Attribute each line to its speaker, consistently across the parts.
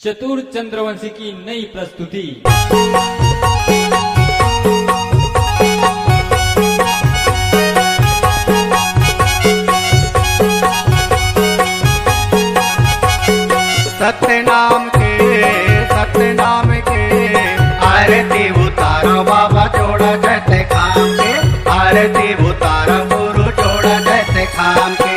Speaker 1: चतुर चंद्रवंशी की नई प्रस्तुति।
Speaker 2: सतनाम के आरती उतारो बाबा जोड़ा जैसे खाम के, आरती उतारो गुरु जोड़ा जैसे खाम के।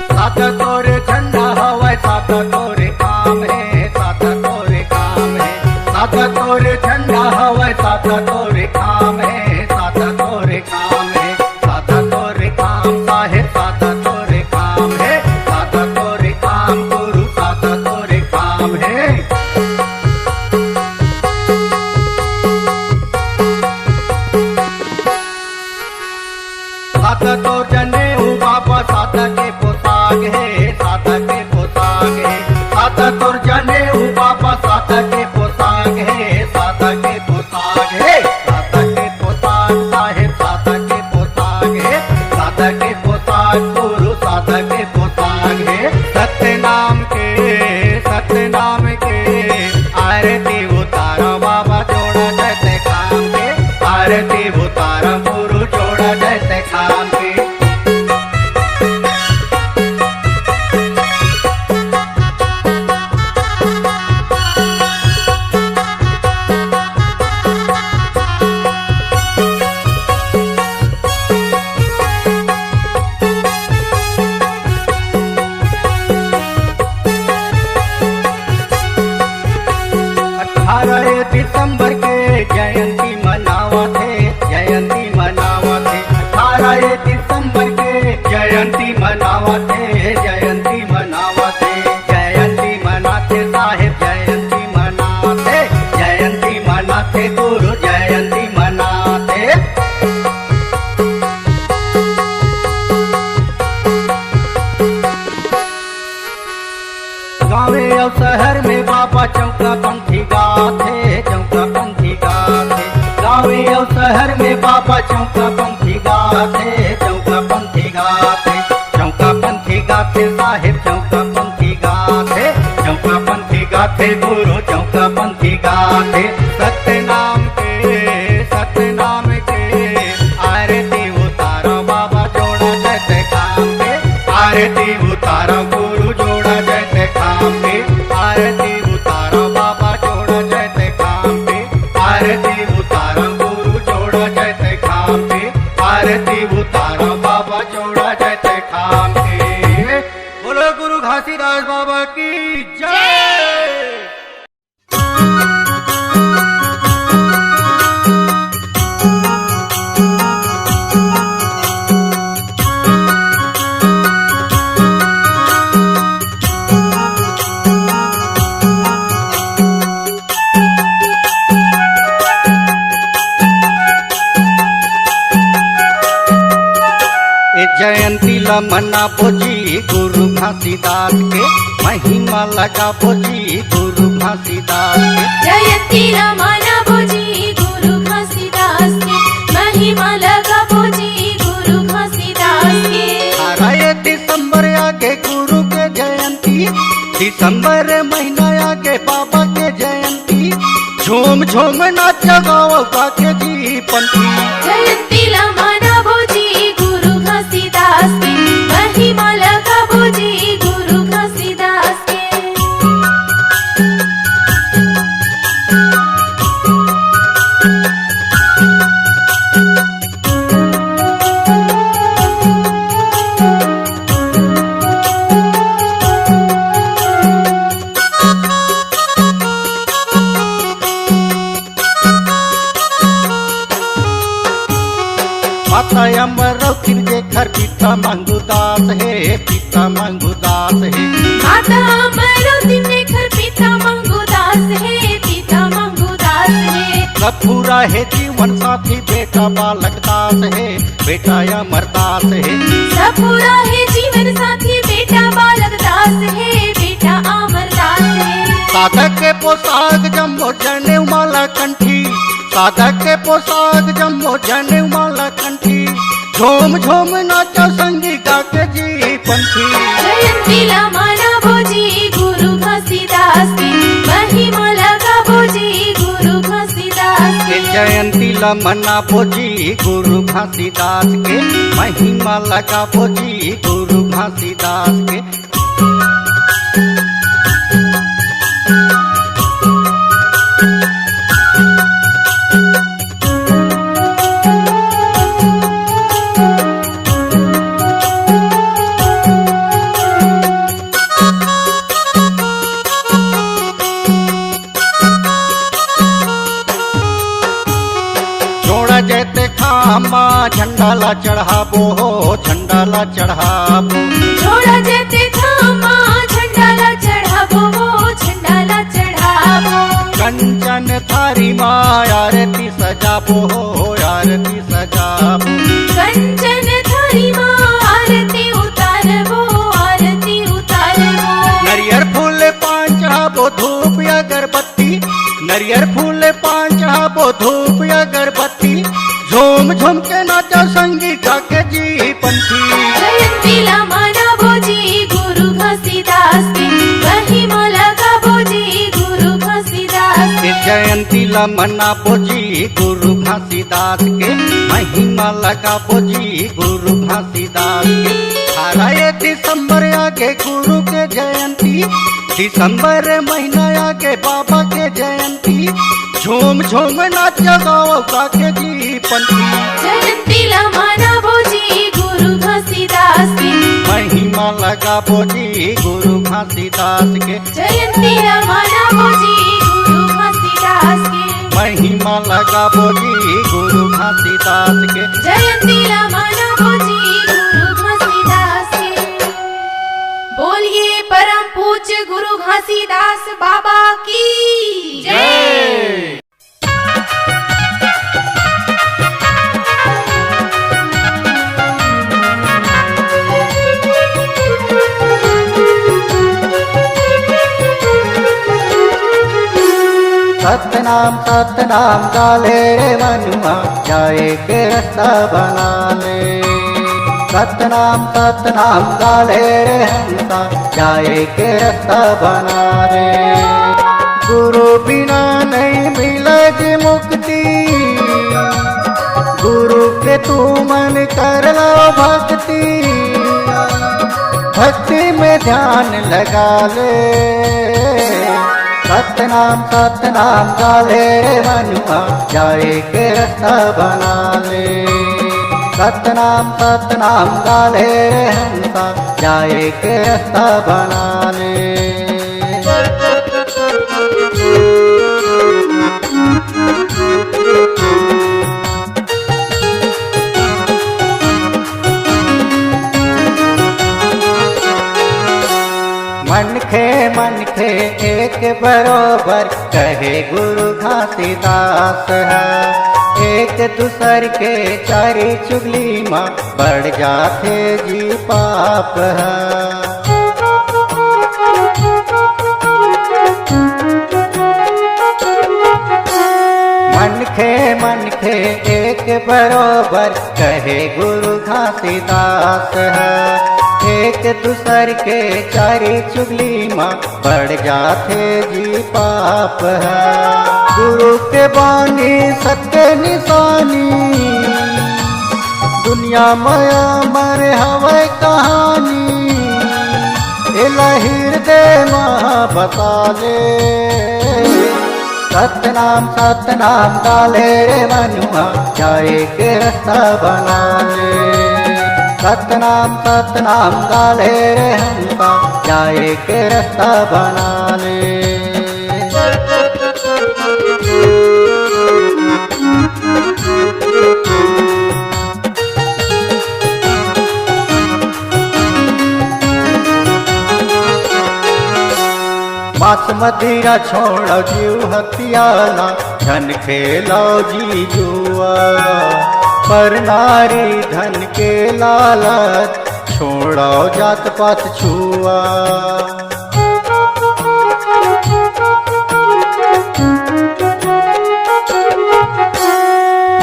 Speaker 2: साता तोरे झंडा हवा साता तोरे काम है, साता तोरे काम है। साता तोरे झंडा हवा साता तोरे काम है, साता तोरे काम है। साता तोरे काम साहेब साता तोरे काम है, साता तोरे काम गुरु साता तोरे काम है। साता तोर जने बाबा साता के पोताग है, साता के पोताग है। साता तोर जने बाबा साता के पोताग है, साता के पोताग है। साता के पोताग साहेब साता के पोताग है, साता के पोताग गुरु साता के पोताग है। सतनाम के आरती उतारो बाबा जोड़ा जैसे खाम के, आरती उतारो गुरु जोड़ा जैसे खाम के। दिसंबर के जयंती मनावा थे, जयंती मनावा थे। 18 दिसंबर के जयंती मनावा थे, जयंती मनावा थे। जयंती मनाते साहेब जयंती मनाते, जयंती मनाते गुरु जयंती मनाते। गाँवे और शहर में बाबा चौका पंथी गाथे, चौका पंथी गाथे। गाँवे और शहर में बाबा चौका पंथी गाथे, चौका पंथी गाथे। चौका पंथी गाथे साहेब चौका पंथी गाथे, चौका पंथी गाथे गुरु चौका पंथी गाथे। सतनाम के आरती उतारो बाबा जोड़ा जैसे खाम के, आरती उतारो गुरु जोड़ा जैसे खाम के। आरती उतारो बाबा जोड़ा जैसे खाम के, आरती उतारो गुरु जोड़ा जैसे खाम के। आरती उतारो बाबा जोड़ा जैसे खाम के। बोलो गुरु घासीदास बाबा की जय। जयंती मना बोजी गुरु घासीदास के, महिमा लगा बोजी गुरु घासीदास के।
Speaker 3: जयंती मना बोजी गुरु घासीदास के, महिमा लगा बोजी गुरु घासीदास के।
Speaker 2: 18 दिसंबर आगे गुरु के जयंती, दिसंबर महीना आगे बाबा के जयंती। झूम झूम नाच गाओ बाके जी पंथी।
Speaker 3: जयंती मना बोजी गुरु घासीदास के, महिमा लगा बोजी गुरु घासीदास के।
Speaker 2: माता अमरौती के घर पिता मंगुदास है, पिता मंगुदास है।
Speaker 3: माता अमरौती के घर पिता मंगुदास है, पिता मंगुदास है।
Speaker 2: सब पूरा है जीवन साथी बेटा बालक दास है, बेटा अमरदास है।
Speaker 3: सब पूरा है जीवन साथी बेटा बालक दास है, बेटा अमरदास है।
Speaker 2: साधक के पोशाक जम्मो जनेऊ माला कंठी, साधक के पोशाक जम्मो जनेऊ माला कंठी, झूम झूम नाचा संगी गा के जी पंथी।
Speaker 3: जयंतीला माना भोजी गुरु घासीदास की, महिमा लगा भोजी गुरु घासीदास
Speaker 2: के
Speaker 3: की।
Speaker 2: जयंतीला मना भोजी गुरु घासीदास के, महिमा लगा भोजी गुरु घासीदास के। जैते खामा झंडाला चढ़ाबो हो, झंडाला चढ़ाबो।
Speaker 3: छोड़ा जेते खामा झंडाला चढ़ाबो, झंडाला चढ़ाबो।
Speaker 2: कंचन थारी माँ आरती सजाबो हो, आरती सजाबो।
Speaker 3: कंचन थारी माँ आरती उतारबो, आरती उतारबो।
Speaker 2: नरियर फूल पान चढ़ाबो धूप अगरबत्ती, नरियर फूल पान चढ़ाबो धूप अगरबत्ती, झूम झूम के नाचा संगी गा के जी पंथी।
Speaker 3: जयंतीला माना भोजी गुरु घासीदास की, महिमा लगा भोजी गुरु घासीदास की।
Speaker 2: जयंतीला मना भोजी गुरु घासीदास के, महिमा लगा भोजी गुरु घासीदास के। 18 दिसंबर आगे गुरु के जयंती, दिसंबर महीना आगे बाबा के जयंती, झूम झूम नाच गाओ गा के जी पंथी।
Speaker 3: जयंतीला माना भोजी गुरु घासीदास की,
Speaker 2: महिमा लगा भोजी गुरु घासीदास के।
Speaker 3: जयंतीला माना भोजी गुरु घासीदास की,
Speaker 2: महिमा लगा भोजी गुरु घासीदास के।
Speaker 3: जयंतीला माना भोजी गुरु घासीदास की। बोलिए परम पूज्य गुरु घासीदास बाबा की जय।
Speaker 2: सतनाम सतनाम गाले रे मनुआ, जाए के रास्ता बना ले। सतनाम सतनाम गाले रे हंसा, जाए के रास्ता बना रे। गुरु बिना नहीं मिलेगी मुक्ति, गुरु के तू मन कर लो भक्ति, भक्ति में ध्यान लगा ले। सतनाम सतनाम गाले रे मनुआ, जाए के रास्ता बना ले। सतनाम सतनाम गाले रे हंसा, जाए के रास्ता बना ले। मन खे एक बरोबर कहे गुरु घासीदास है। एक दूसर के चारी चुगली माँ बढ़ जाते जी पाप है। मन खे एक बरोबर कहे गुरु घासीदास है। एक दूसर के चारी चुगली माँ बढ़ जाते जी पाप है। गुरु के बानी सत्य निशानी, दुनिया माया मर हवे कहानी, हृदय माँ बता ले। सतनाम सतनाम गाले रे मनुआ, जाए के रास्ता बना ले। सतनाम सतनाम गाले रे हंसा, जाए के रास्ता बना ले। मांस मदिरा छोड़ जीव हथियाला, धन खेलो जी जुआ, पर नारी धन के लालच, छोड़ो जात पात छुआ।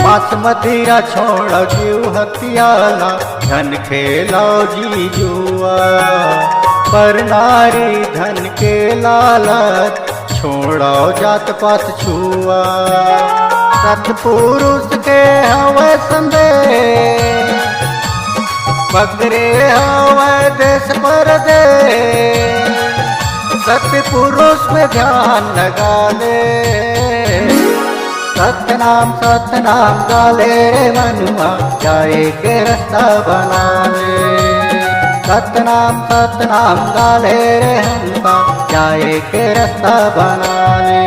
Speaker 2: मांस मदिरा छोड़ो जीव हत्याला, धन खेलो जी जुआ, पर नारी धन के लालच, छोड़ो जात पात छुआ। सतपुरुष के हवे संदेश, पकड़े हवे देश परदेश, सतपुरुष में ध्यान लगा ले, सतनाम गाले रे मनुआ, जाए के रास्ता बना ले। सतनाम गाले रे हनुआ, जाए के रास्ता बना ले।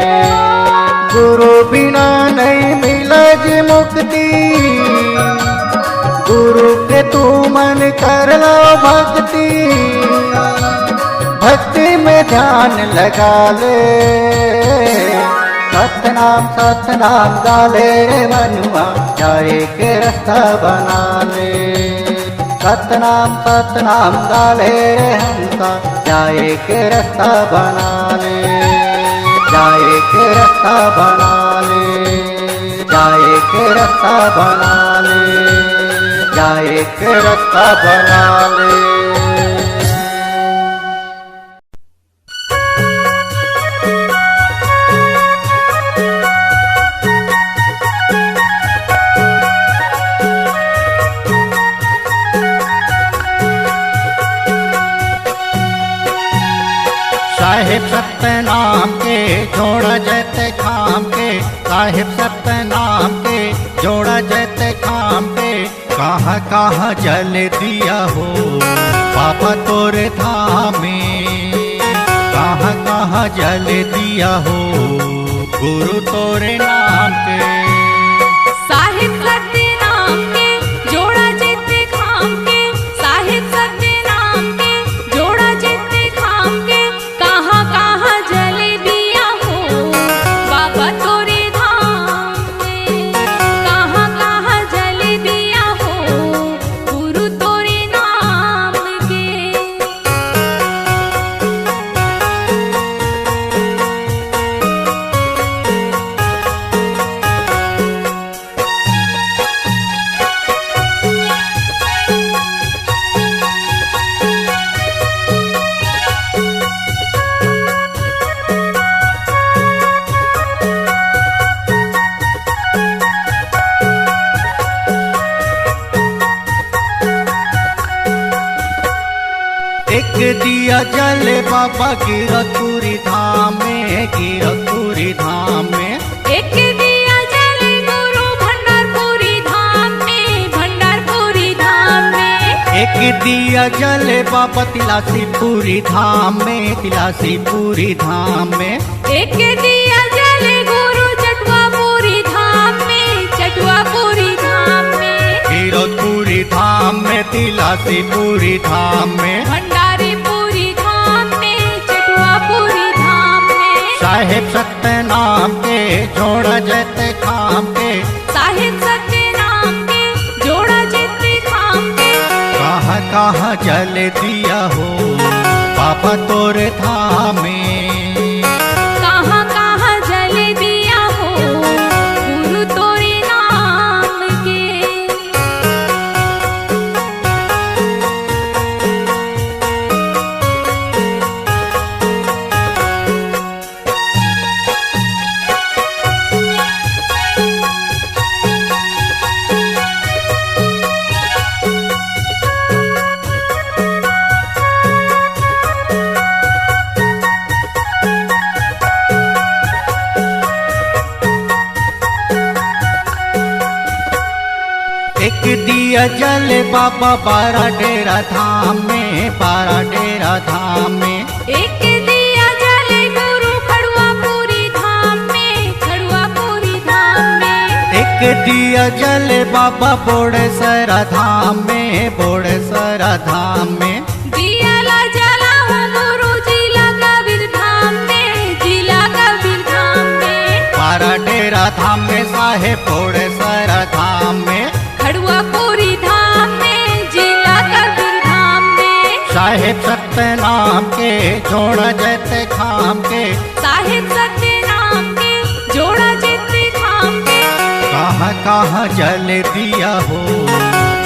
Speaker 2: गुरु बिना नहीं मिले जी मुक्ति, गुरु के तू मन कर लो भक्ति, भक्ति में ध्यान लगा ले। सतनाम गाले रे मनुआ, जाए के रास्ता बना ले। सतनाम गाले रे हंसा, जाए के रास्ता बना ले। जाए के रास्ता बना ले, जाए के रास्ता बना ले, जाए के रास्ता बना ले। साहिब सतनाम के जोड़ा जैते खाम के, साहिब सतनाम के जोड़ा जैते खाम के, कहाँ कहाँ जल दिया हो पापा तोरे धाम में, कहाँ कहाँ जल दिया हो गुरु तोरे नाम के।
Speaker 3: साहिब सतनाम के जोड़ा जैते खाम के, साहिब सतनाम के जोड़ा जैते खाम के, कहाँ कहाँ जल दिया हो बाबा तोरे धाम में, कहाँ कहाँ जल दिया हो गुरु तोरे नाम के।
Speaker 2: एक दिया जले बाबा गिरतुरी धाम में, गिरतुरी धाम में।
Speaker 3: एक दिया जले गुरु भंडारपुरी धाम में, भंडारपुरी धाम में।
Speaker 2: एक दिया जले बाबा तिलासीपुरी धाम में, तिलासीपुरी धाम में।
Speaker 3: एक दिया जले गुरु चटवापुरी धाम में, चटवापुरी धाम में।
Speaker 2: गिरतपुरी धाम में, तिलासीपुरी धाम में।
Speaker 3: भंडारीपुरी धाम में, चटवापुरी धाम में।
Speaker 2: साहिब सतनाम के जोड़ा जैते खाम के,
Speaker 3: साहिब सतनाम के जोड़ा जैते खाम के,
Speaker 2: कहाँ कहाँ जल दिया हो पापा तोरे धाम में,
Speaker 3: कहाँ कहाँ जल दिया हो गुरु तोरे नाम के।
Speaker 2: एक दिया जले बाबा बारा डेरा धाम में, बारा डेरा धाम में।
Speaker 3: एक दिया जले गुरु खड़ुआपुरी धाम में, खड़ुआपुरी धाम में।
Speaker 2: एक दिया जले बाबा बोड़ेसरा धाम में, बोड़ेसरा धाम में।
Speaker 3: दिया ला जला हूँ गुरु जिला कबीर धाम में, जिला कबीर धाम में।
Speaker 2: बारा डेरा धाम में साहेब घोड़ेसर धाम में,
Speaker 3: खड़ुआ पूरी धाम में, जिला कबीर धाम में,
Speaker 2: साहेब सत्य नाम के जोड़ा जैते खाम के,
Speaker 3: साहेब सत्य नाम के जोड़ा जितने धाम के।
Speaker 2: कहाँ कहाँ जल दिया हो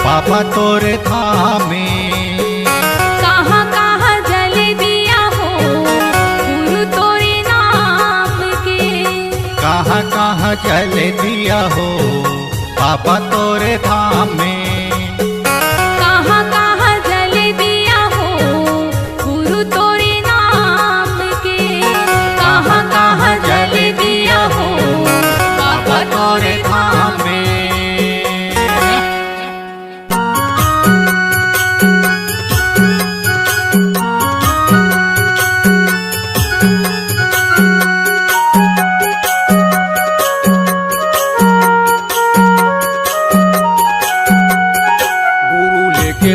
Speaker 2: बाबा तोरे धाम में,
Speaker 3: कहाँ कहाँ जल दिया हो गुरु तोरे नाम के,
Speaker 2: कहाँ कहाँ जल दिया हो बाबा तोरे धाम में,
Speaker 3: कहाँ कहाँ जल दिया हो गुरु तोरे नाम के, कहाँ कहाँ जल दिया हो बाबा तोरे धाम में।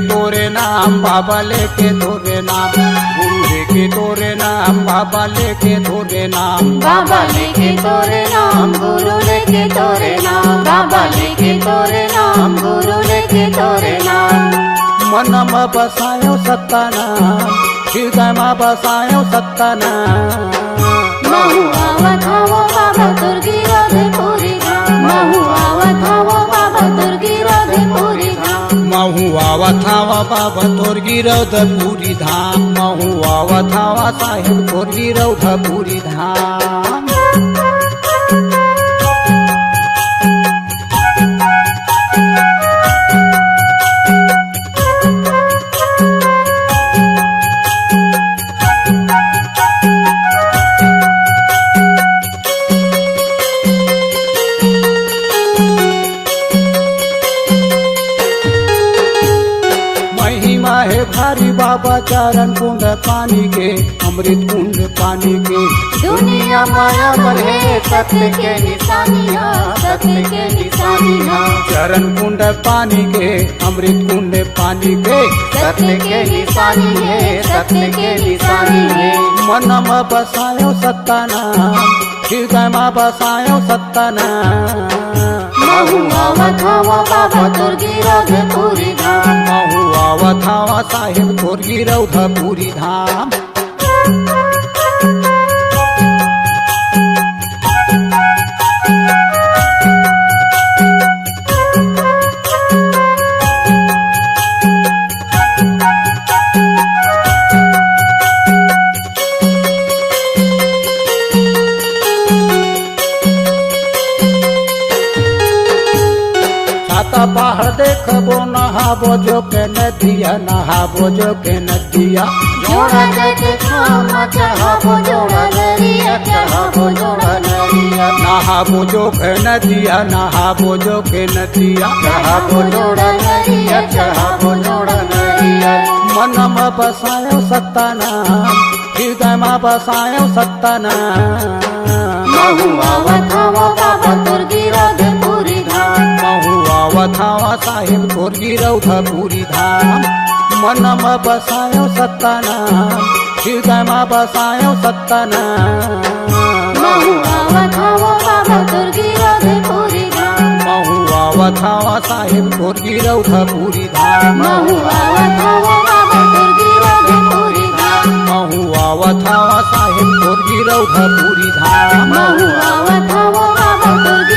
Speaker 4: तोरे नाम बाबा लेके तोरे नाम, गुरु लेके तोरे नाम बाबा लेके तोरे नाम,
Speaker 3: बाबा लेके तोरे नाम गुरु लेके तोरे नाम, बाबा लेके तोरे नाम गुरु लेके तोरे नाम।
Speaker 4: मन में बसायो सत्ता नाम, हृदय में बसायो सत्ता नाम,
Speaker 3: महु आवत हवो बाबा दुर्गी राधेपुरी धाम, महु आवत हवो बाबा दुर्गी राधेपुरी धाम,
Speaker 4: महु आवत हवा बाबा तोर गिरौध पूरी धाम, महु आवत हवा साहेब तोर गिरौध पूरी धाम। भारी बाबा चरण कुंड पानी के, अमृत कुंड पानी के,
Speaker 3: दुनिया माया बने सत्य के निशानियाँ, सत्य के निशानियाँ,
Speaker 4: चरण कुंड पानी के, अमृत कुंड पानी के,
Speaker 3: सत्य के निशानी है, सत्य के निशानी है।
Speaker 4: मन में बसायो सत्ता नाम, हृदय में बसायो सत्ता नाम,
Speaker 3: महु आवत हवो बाबा दुर्गी राधेपुरी धाम,
Speaker 4: महु आवत हवा साहेब तोर गिरौध पूरी धाम। पहाड़ देखबो नहाबो जो के नदिया, नहाबो जो के नदिया,
Speaker 3: जोड़ा जैते खाम चढ़ाबो जोड़ा नरिया, चढ़ाबो जोड़ा नरिया,
Speaker 4: नहाबो जो के नदिया, नहाबो जो के नदिया,
Speaker 3: चढ़ाबो जोड़ा नरिया, चढ़ाबो जोड़ा नरिया।
Speaker 4: मन में बसायो सत्ता नाम, हृदय में बसायो सत्ता नाम,
Speaker 3: महु आवत हवो बाबा दुर्गी राधेपुरी धाम,
Speaker 4: महु आवत हवा साहेब तोर गिरौध पूरी धाम। मन में बसायो सत्ता नाम, हृदय में बसायो सत्ता नाम,
Speaker 3: महु आवत हवो बाबा दुर्गी राधेपुरी धाम,
Speaker 4: महु आवत हवा साहेब तोर गिरौध पूरी धाम,
Speaker 3: महु आवत हवो बाबा दुर्गी राधेपुरी धाम,
Speaker 4: महु आवत हवा साहेब तोर गिरौध पूरी धाम,
Speaker 3: महु आवत हवो बाबा दुर्गी